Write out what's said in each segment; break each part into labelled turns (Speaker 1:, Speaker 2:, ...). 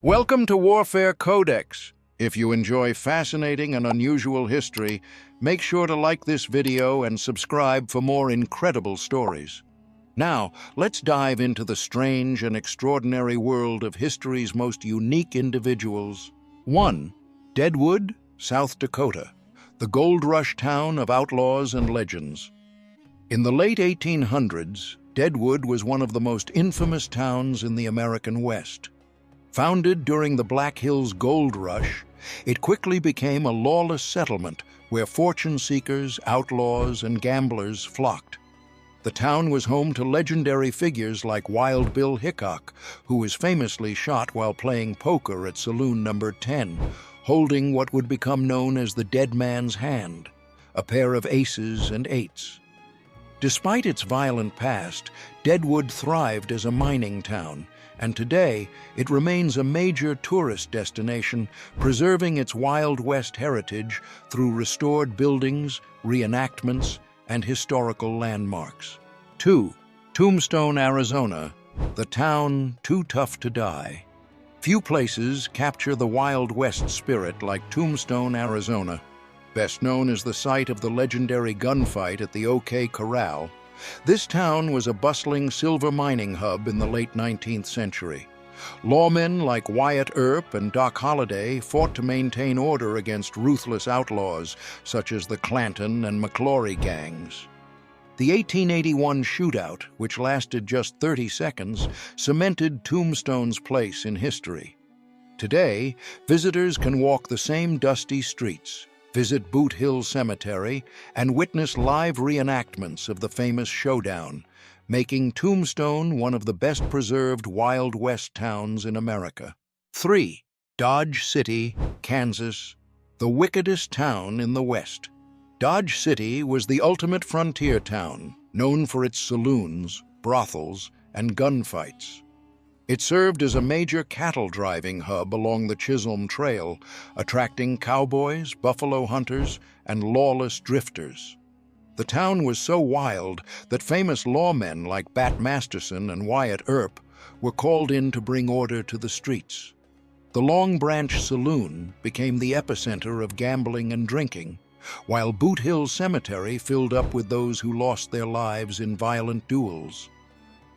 Speaker 1: Welcome to Warfare Codex. If you enjoy fascinating and unusual history, make sure to like this video and subscribe for more incredible stories. Now, let's dive into the strange and extraordinary world of history's most unique individuals. 1. Deadwood, South Dakota, the gold rush town of outlaws and legends. In the late 1800s, Deadwood was one of the most infamous towns in the American West. Founded during the Black Hills Gold Rush, it quickly became a lawless settlement where fortune seekers, outlaws, and gamblers flocked. The town was home to legendary figures like Wild Bill Hickok, who was famously shot while playing poker at Saloon Number 10, holding what would become known as the Dead Man's Hand, a pair of aces and eights. Despite its violent past, Deadwood thrived as a mining town, and today it remains a major tourist destination, preserving its Wild West heritage through restored buildings, reenactments, and historical landmarks. 2. Tombstone, Arizona, the town too tough to die. Few places capture the Wild West spirit like Tombstone, Arizona. Best known as the site of the legendary gunfight at the OK Corral, this town was a bustling silver mining hub in the late 19th century. Lawmen like Wyatt Earp and Doc Holliday fought to maintain order against ruthless outlaws such as the Clanton and McClory gangs. The 1881 shootout, which lasted just 30 seconds, cemented Tombstone's place in history. Today, visitors can walk the same dusty streets, visit Boot Hill Cemetery, and witness live reenactments of the famous showdown, making Tombstone one of the best-preserved Wild West towns in America. 3. Dodge City, Kansas, the wickedest town in the West. Dodge City was the ultimate frontier town, known for its saloons, brothels, and gunfights. It served as a major cattle-driving hub along the Chisholm Trail, attracting cowboys, buffalo hunters, and lawless drifters. The town was so wild that famous lawmen like Bat Masterson and Wyatt Earp were called in to bring order to the streets. The Long Branch Saloon became the epicenter of gambling and drinking, while Boot Hill Cemetery filled up with those who lost their lives in violent duels.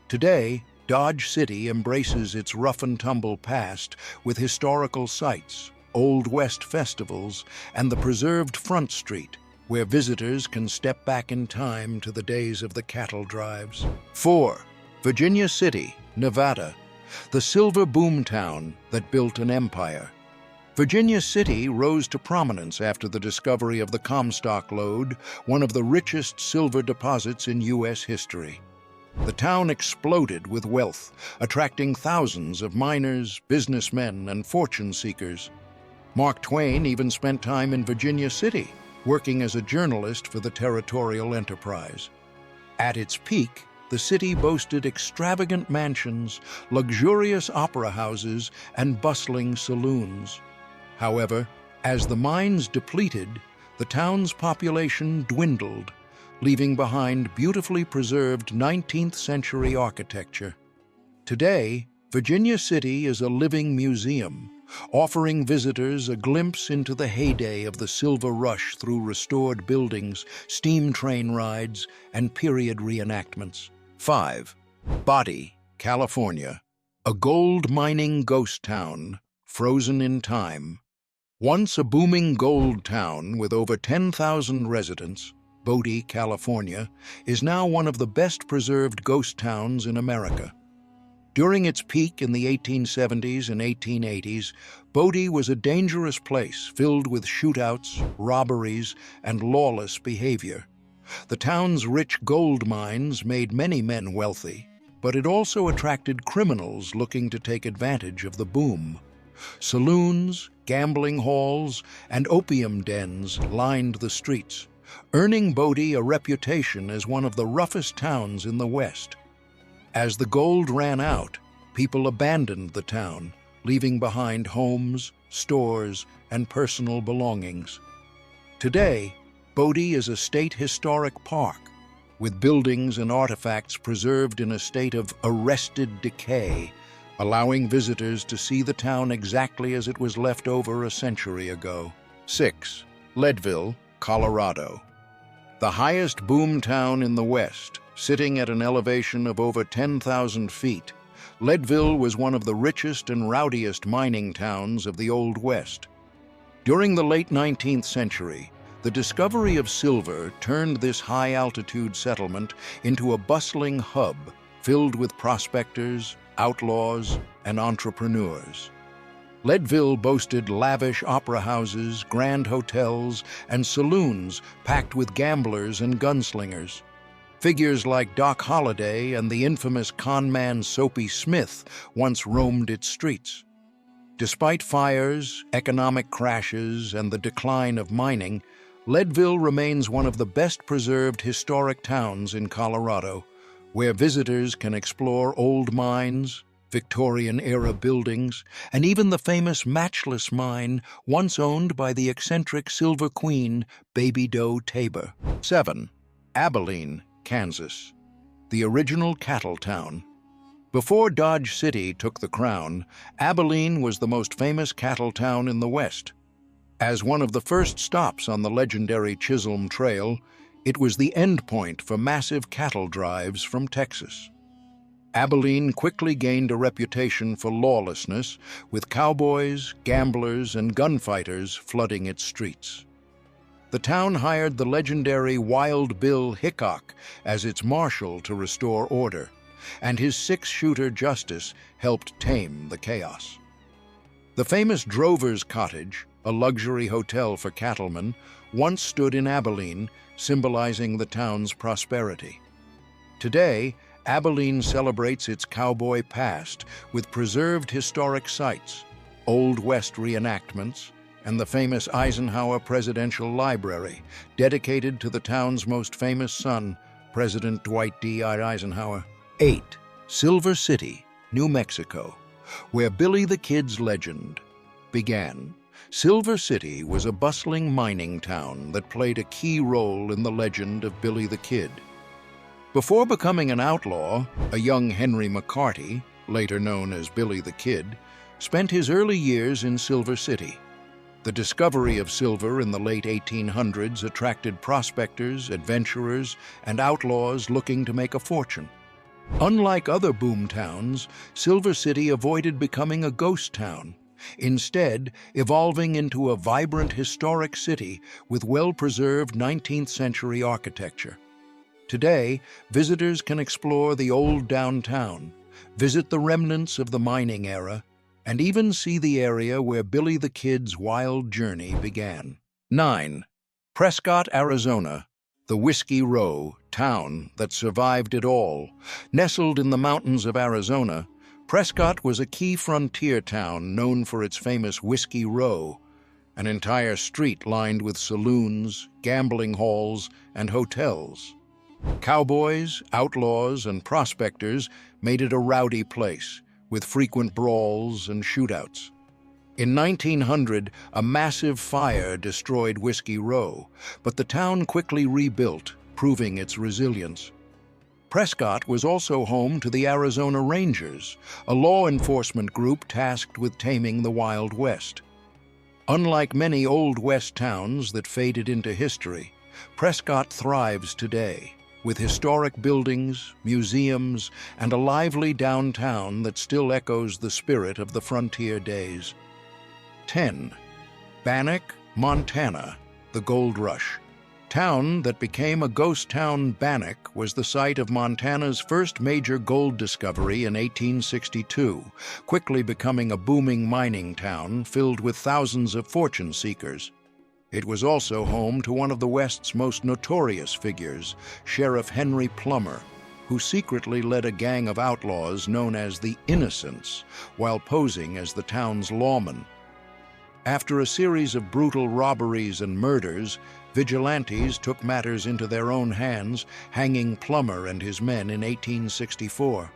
Speaker 1: Today, Dodge City embraces its rough-and-tumble past with historical sites, Old West festivals, and the preserved Front Street, where visitors can step back in time to the days of the cattle drives. 4. Virginia City, Nevada, the silver boom town that built an empire. Virginia City rose to prominence after the discovery of the Comstock Lode, one of the richest silver deposits in U.S. history. The town exploded with wealth, attracting thousands of miners, businessmen, and fortune seekers. Mark Twain even spent time in Virginia City, working as a journalist for the Territorial Enterprise. At its peak, the city boasted extravagant mansions, luxurious opera houses, and bustling saloons. However, as the mines depleted, the town's population dwindled, leaving behind beautifully preserved 19th-century architecture. Today, Virginia City is a living museum, offering visitors a glimpse into the heyday of the Silver Rush through restored buildings, steam train rides, and period reenactments. 5. Body, California, a gold mining ghost town, frozen in time. Once a booming gold town with over 10,000 residents, Bodie, California, is now one of the best-preserved ghost towns in America. During its peak in the 1870s and 1880s, Bodie was a dangerous place filled with shootouts, robberies, and lawless behavior. The town's rich gold mines made many men wealthy, but it also attracted criminals looking to take advantage of the boom. Saloons, gambling halls, and opium dens lined the streets, earning Bodie a reputation as one of the roughest towns in the West. As the gold ran out, people abandoned the town, leaving behind homes, stores, and personal belongings. Today, Bodie is a state historic park, with buildings and artifacts preserved in a state of arrested decay, allowing visitors to see the town exactly as it was left over a century ago. 6. Leadville, Colorado. The highest boom town in the West, sitting at an elevation of over 10,000 feet, Leadville was one of the richest and rowdiest mining towns of the Old West. During the late 19th century, the discovery of silver turned this high-altitude settlement into a bustling hub filled with prospectors, outlaws, and entrepreneurs. Leadville boasted lavish opera houses, grand hotels, and saloons packed with gamblers and gunslingers. Figures like Doc Holliday and the infamous conman Soapy Smith once roamed its streets. Despite fires, economic crashes, and the decline of mining, Leadville remains one of the best-preserved historic towns in Colorado, where visitors can explore old mines, Victorian-era buildings, and even the famous Matchless Mine, once owned by the eccentric Silver Queen, Baby Doe Tabor. 7. Abilene, Kansas, the original cattle town. Before Dodge City took the crown, Abilene was the most famous cattle town in the West. As one of the first stops on the legendary Chisholm Trail, it was the endpoint for massive cattle drives from Texas. Abilene quickly gained a reputation for lawlessness, with cowboys, gamblers, and gunfighters flooding its streets. The town hired the legendary Wild Bill Hickok as its marshal to restore order, and his six-shooter Justice helped tame the chaos. The famous Drover's Cottage, a luxury hotel for cattlemen, once stood in Abilene, symbolizing the town's prosperity. Today, Abilene celebrates its cowboy past with preserved historic sites, Old West reenactments, and the famous Eisenhower Presidential Library, dedicated to the town's most famous son, President Dwight D. Eisenhower. 8. Silver City, New Mexico, where Billy the Kid's legend began. Silver City was a bustling mining town that played a key role in the legend of Billy the Kid. Before becoming an outlaw, a young Henry McCarty, later known as Billy the Kid, spent his early years in Silver City. The discovery of silver in the late 1800s attracted prospectors, adventurers, and outlaws looking to make a fortune. Unlike other boom towns, Silver City avoided becoming a ghost town, instead evolving into a vibrant historic city with well-preserved 19th-century architecture. Today, visitors can explore the old downtown, visit the remnants of the mining era, and even see the area where Billy the Kid's wild journey began. 9. Prescott, Arizona, the Whiskey Row town that survived it all. Nestled in the mountains of Arizona, Prescott was a key frontier town known for its famous Whiskey Row, an entire street lined with saloons, gambling halls, and hotels. Cowboys, outlaws, and prospectors made it a rowdy place, with frequent brawls and shootouts. In 1900, a massive fire destroyed Whiskey Row, but the town quickly rebuilt, proving its resilience. Prescott was also home to the Arizona Rangers, a law enforcement group tasked with taming the Wild West. Unlike many Old West towns that faded into history, Prescott thrives today, with historic buildings, museums, and a lively downtown that still echoes the spirit of the frontier days. 10. Bannack, Montana, the Gold Rush. Town that became a ghost town, Bannack was the site of Montana's first major gold discovery in 1862, quickly becoming a booming mining town filled with thousands of fortune seekers. It was also home to one of the West's most notorious figures, Sheriff Henry Plummer, who secretly led a gang of outlaws known as the Innocents while posing as the town's lawman. After a series of brutal robberies and murders, vigilantes took matters into their own hands, hanging Plummer and his men in 1864.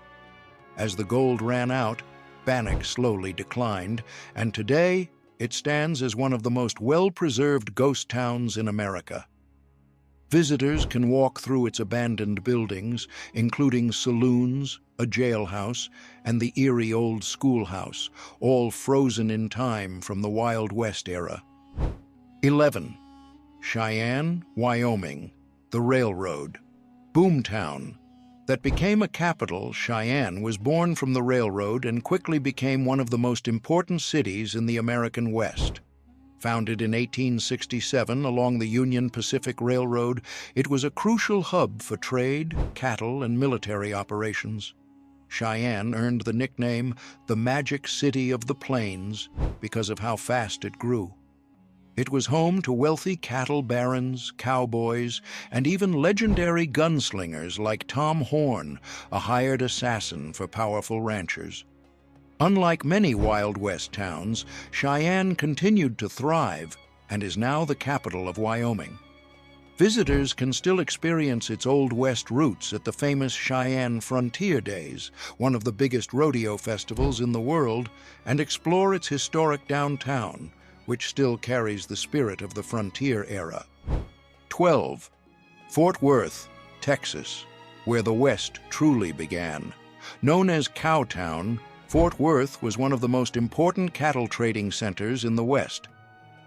Speaker 1: As the gold ran out, Bannack slowly declined, and today it stands as one of the most well-preserved ghost towns in America. Visitors can walk through its abandoned buildings, including saloons, a jailhouse, and the eerie old schoolhouse, all frozen in time from the Wild West era. 11. Cheyenne, Wyoming, the railroad. Boomtown. That became a capital, Cheyenne was born from the railroad and quickly became one of the most important cities in the American West. Founded in 1867 along the Union Pacific Railroad, it was a crucial hub for trade, cattle, and military operations. Cheyenne earned the nickname the Magic City of the Plains because of how fast it grew. It was home to wealthy cattle barons, cowboys, and even legendary gunslingers like Tom Horn, a hired assassin for powerful ranchers. Unlike many Wild West towns, Cheyenne continued to thrive and is now the capital of Wyoming. Visitors can still experience its Old West roots at the famous Cheyenne Frontier Days, one of the biggest rodeo festivals in the world, and explore its historic downtown, which still carries the spirit of the frontier era. 12. Fort Worth, Texas, where the West truly began. Known as Cowtown, Fort Worth was one of the most important cattle trading centers in the West.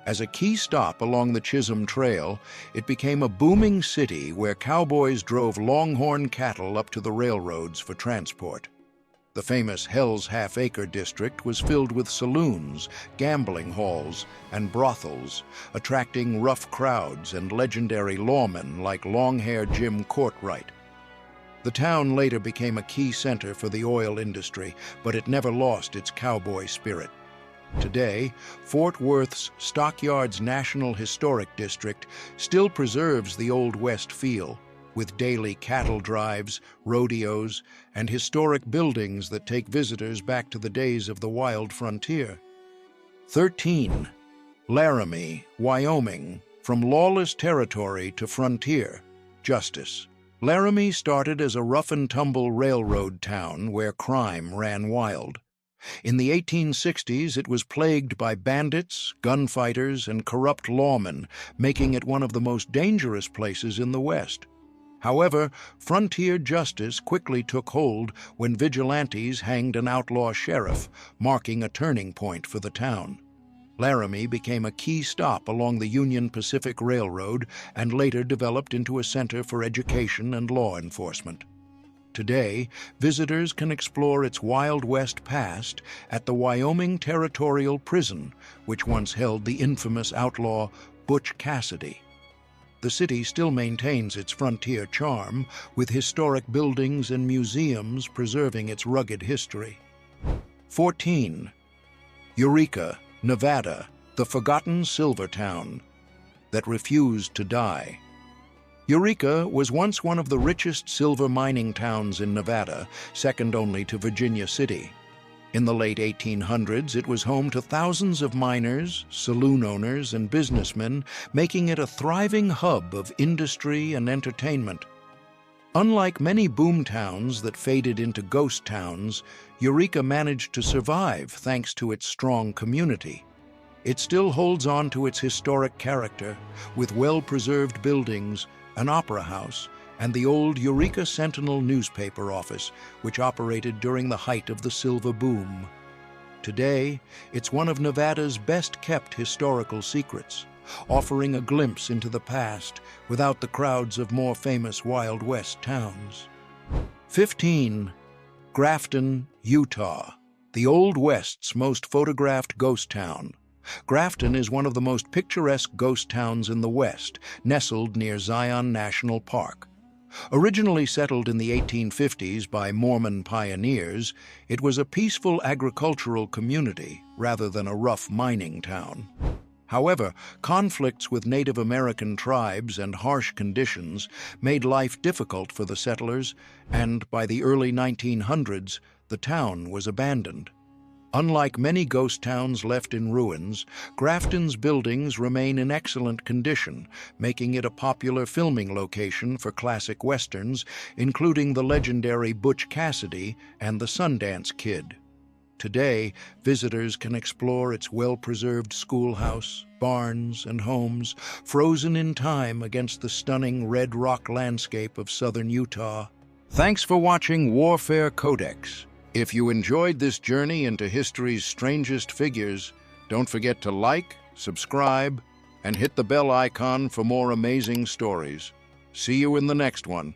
Speaker 1: As a key stop along the Chisholm Trail, it became a booming city where cowboys drove longhorn cattle up to the railroads for transport. The famous Hell's Half-Acre district was filled with saloons, gambling halls, and brothels, attracting rough crowds and legendary lawmen like long-hair Jim Courtwright. The town later became a key center for the oil industry, but it never lost its cowboy spirit. Today, Fort Worth's Stockyards National Historic District still preserves the Old West feel, with daily cattle drives, rodeos, and historic buildings that take visitors back to the days of the wild frontier. 13. Laramie, Wyoming, from lawless territory to frontier, justice. Laramie started as a rough-and-tumble railroad town where crime ran wild. In the 1860s, it was plagued by bandits, gunfighters, and corrupt lawmen, making it one of the most dangerous places in the West. However, frontier justice quickly took hold when vigilantes hanged an outlaw sheriff, marking a turning point for the town. Laramie became a key stop along the Union Pacific Railroad and later developed into a center for education and law enforcement. Today, visitors can explore its Wild West past at the Wyoming Territorial Prison, which once held the infamous outlaw Butch Cassidy. The city still maintains its frontier charm, with historic buildings and museums preserving its rugged history. 14. Eureka, Nevada, the forgotten silver town that refused to die. Eureka was once one of the richest silver mining towns in Nevada, second only to Virginia City. In the late 1800s, it was home to thousands of miners, saloon owners, and businessmen, making it a thriving hub of industry and entertainment. Unlike many boom towns that faded into ghost towns, Eureka managed to survive thanks to its strong community. It still holds on to its historic character, with well-preserved buildings, an opera house, and the old Eureka Sentinel newspaper office, which operated during the height of the silver boom. Today, it's one of Nevada's best-kept historical secrets, offering a glimpse into the past without the crowds of more famous Wild West towns. 15. Grafton, Utah, the Old West's most photographed ghost town. Grafton is one of the most picturesque ghost towns in the West, nestled near Zion National Park. Originally settled in the 1850s by Mormon pioneers, it was a peaceful agricultural community rather than a rough mining town. However, conflicts with Native American tribes and harsh conditions made life difficult for the settlers, and by the early 1900s, the town was abandoned. Unlike many ghost towns left in ruins, Grafton's buildings remain in excellent condition, making it a popular filming location for classic westerns, including the legendary Butch Cassidy and the Sundance Kid. Today, visitors can explore its well-preserved schoolhouse, barns, and homes, frozen in time against the stunning red rock landscape of southern Utah. Thanks for watching Warfare Codex. If you enjoyed this journey into history's strangest figures, don't forget to like, subscribe, and hit the bell icon for more amazing stories. See you in the next one.